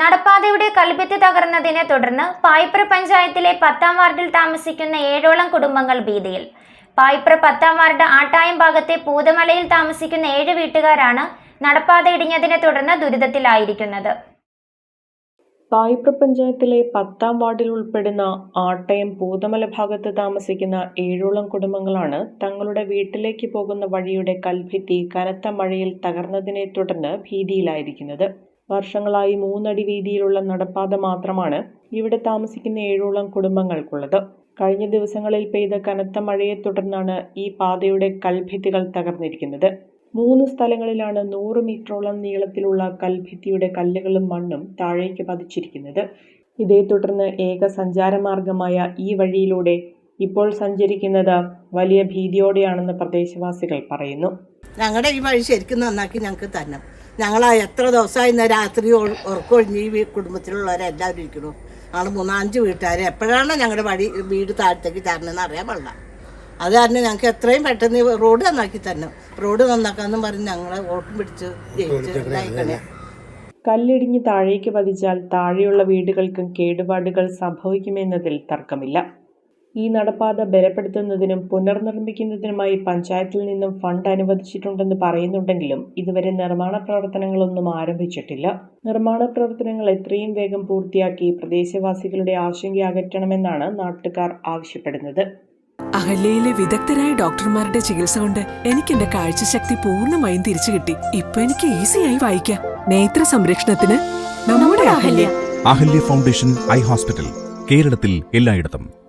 നടപ്പാതയുടെ കൽഭിത്തി തകർന്നതിനെ തുടർന്ന് പായിപ്ര പഞ്ചായത്തിലെ 10-ാം വാർഡിൽ താമസിക്കുന്ന 7ഓളം കുടുംബങ്ങൾ ഭീതിയിൽ. പായിപ്ര 10-ാം വാർഡ് ആട്ടായം ഭാഗത്തെ പൂതമലയിൽ താമസിക്കുന്ന 7 വീട്ടുകാരാണ് നടപ്പാത ഇടിഞ്ഞതിനെ തുടർന്ന് ദുരിതത്തിലായിരിക്കുന്നത്. പായിപ്ര പഞ്ചായത്തിലെ 10-ാം വാർഡിൽ ഉൾപ്പെടുന്ന ആട്ടയം പൂതമല ഭാഗത്ത് താമസിക്കുന്ന 7ഓളം കുടുംബങ്ങളാണ് തങ്ങളുടെ വീട്ടിലേക്ക് പോകുന്ന വഴിയുടെ കൽഭിത്തി കനത്ത മഴയിൽ തകർന്നതിനെ തുടർന്ന് ഭീതിയിലായിരിക്കുന്നത്. വർഷങ്ങളായി 3 അടി വീതിയിലുള്ള നടപ്പാത മാത്രമാണ് ഇവിടെ താമസിക്കുന്ന 7ഓളം കുടുംബങ്ങൾക്കുള്ളത്. കഴിഞ്ഞ ദിവസങ്ങളിൽ പെയ്ത കനത്ത മഴയെ തുടർന്നാണ് ഈ പാതയുടെ കൽഭിത്തികൾ തകർന്നിരിക്കുന്നത്. 3 സ്ഥലങ്ങളിലാണ് 100 മീറ്ററോളം നീളത്തിലുള്ള കൽഭിത്തിയുടെ കല്ലുകളും മണ്ണും താഴേക്ക് പതിച്ചിരിക്കുന്നത്. ഇതേ തുടർന്ന് ഏക സഞ്ചാരമാർഗമായ ഈ വഴിയിലൂടെ ഇപ്പോൾ സഞ്ചരിക്കുന്നത് വലിയ ഭീതിയോടെയാണെന്ന് പ്രദേശവാസികൾ പറയുന്നു. ഞങ്ങളുടെ ഈ വഴി ശരിക്കും നന്നാക്കി ഞങ്ങൾക്ക് തന്നെ. ഞങ്ങൾ എത്ര ദിവസമായി രാത്രി ഉറക്കൊഴിഞ്ഞ് ഈ കുടുംബത്തിലുള്ളവരെല്ലാവരും ഇരിക്കുന്നു. ഞങ്ങൾ 3-5 വീട്ടുകാർ എപ്പോഴാണ് ഞങ്ങളുടെ വീട് താഴത്തേക്ക് തരണമെന്ന് അറിയാൻ പാടില്ല. അത് കാരണം ഞങ്ങൾക്ക് എത്രയും പെട്ടെന്ന് റോഡ് നന്നാക്കി തന്നെ. റോഡ് നന്നാക്കാമെന്ന് പറഞ്ഞ് ഞങ്ങളെ വോട്ടും പിടിച്ച് ജയിച്ചിട്ടുണ്ടായിക്കണേ. കല്ലിടിഞ്ഞ് താഴേക്ക് പതിച്ചാൽ താഴെയുള്ള വീടുകൾക്കും കേടുപാടുകൾ സംഭവിക്കുമെന്നതിൽ തർക്കമില്ല. ഈ നടപ്പാത ബലപ്പെടുത്തുന്നതിനും പുനർനിർമ്മിക്കുന്നതിനുമായി പഞ്ചായത്തിൽ നിന്നും ഫണ്ട് അനുവദിച്ചിട്ടുണ്ടെന്ന് പറയുന്നുണ്ടെങ്കിലും ഇതുവരെ നിർമ്മാണ പ്രവർത്തനങ്ങളൊന്നും ആരംഭിച്ചിട്ടില്ല. നിർമ്മാണ പ്രവർത്തനങ്ങൾ എത്രയും വേഗം പൂർത്തിയാക്കി പ്രദേശവാസികളുടെ ആശങ്ക അകറ്റണമെന്നാണ് നാട്ടുകാർ ആവശ്യപ്പെടുന്നത്. അഹല്യയിലെ വിദഗ്ധരായ ഡോക്ടർമാരുടെ ചികിത്സ കൊണ്ട് എനിക്ക് എന്റെ കാഴ്ചശക്തി പൂർണ്ണമായും തിരിച്ചു കിട്ടി. ഇപ്പൊ എനിക്ക് ഈസിയായി വായിക്കാം. നേത്ര സംരക്ഷണത്തിന് നമ്മുടെ Ahalya. Ahalya foundation eye hospital, കേരളത്തിൽ എല്ലായിടത്തും.